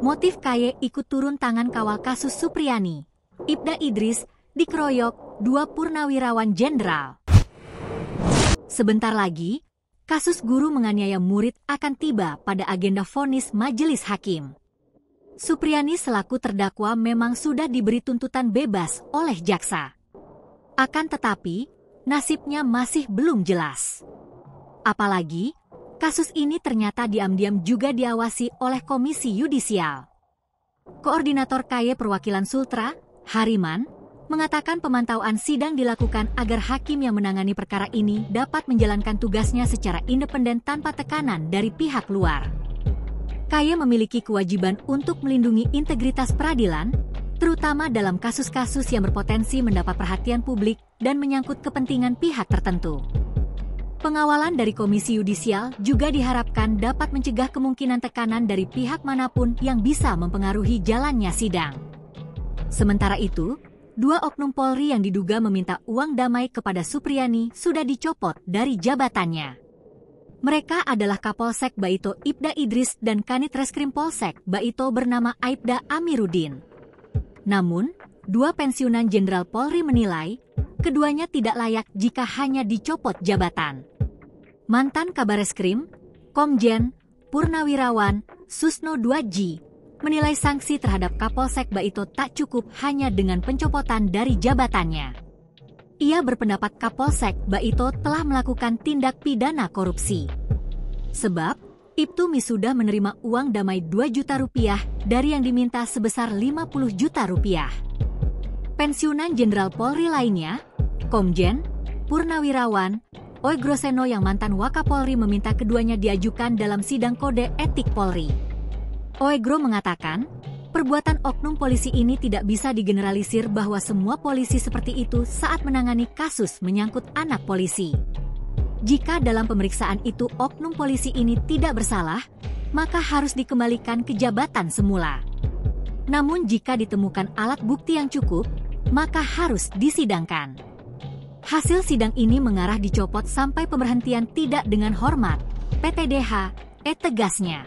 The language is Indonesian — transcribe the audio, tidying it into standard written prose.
Motif KY ikut turun tangan kawal kasus Supriyani. Ibda Idris dikeroyok 2 purnawirawan jenderal. Sebentar lagi, kasus guru menganiaya murid akan tiba pada agenda vonis majelis hakim. Supriyani selaku terdakwa memang sudah diberi tuntutan bebas oleh jaksa. Akan tetapi, nasibnya masih belum jelas. Apalagi, kasus ini ternyata diam-diam juga diawasi oleh Komisi Yudisial. Koordinator KY Perwakilan Sultra, Hariman, mengatakan pemantauan sidang dilakukan agar hakim yang menangani perkara ini dapat menjalankan tugasnya secara independen tanpa tekanan dari pihak luar. KY memiliki kewajiban untuk melindungi integritas peradilan, terutama dalam kasus-kasus yang berpotensi mendapat perhatian publik dan menyangkut kepentingan pihak tertentu. Pengawalan dari Komisi Yudisial juga diharapkan dapat mencegah kemungkinan tekanan dari pihak manapun yang bisa mempengaruhi jalannya sidang. Sementara itu, 2 oknum Polri yang diduga meminta uang damai kepada Supriyani sudah dicopot dari jabatannya. Mereka adalah Kapolsek Baito Ibda Idris dan Kanit Reskrim Polsek Baito bernama Aibda Amiruddin. Namun, 2 pensiunan Jenderal Polri menilai, keduanya tidak layak jika hanya dicopot jabatan. Mantan Kabareskrim, Komjen, Purnawirawan, Susno 2J, menilai sanksi terhadap Kapolsek Baito tak cukup hanya dengan pencopotan dari jabatannya. Ia berpendapat Kapolsek Baito telah melakukan tindak pidana korupsi. Sebab, Ibtu sudah menerima uang damai 2 juta rupiah dari yang diminta sebesar 50 juta rupiah. Pensiunan Jenderal Polri lainnya, Komjen, Purnawirawan, Oegroseno yang mantan Wakapolri meminta keduanya diajukan dalam sidang kode etik Polri. Oegro mengatakan, perbuatan oknum polisi ini tidak bisa digeneralisir bahwa semua polisi seperti itu saat menangani kasus menyangkut anak polisi. Jika dalam pemeriksaan itu oknum polisi ini tidak bersalah, maka harus dikembalikan ke jabatan semula. Namun jika ditemukan alat bukti yang cukup, maka harus disidangkan. Hasil sidang ini mengarah dicopot sampai pemberhentian tidak dengan hormat, PTDH, tegasnya.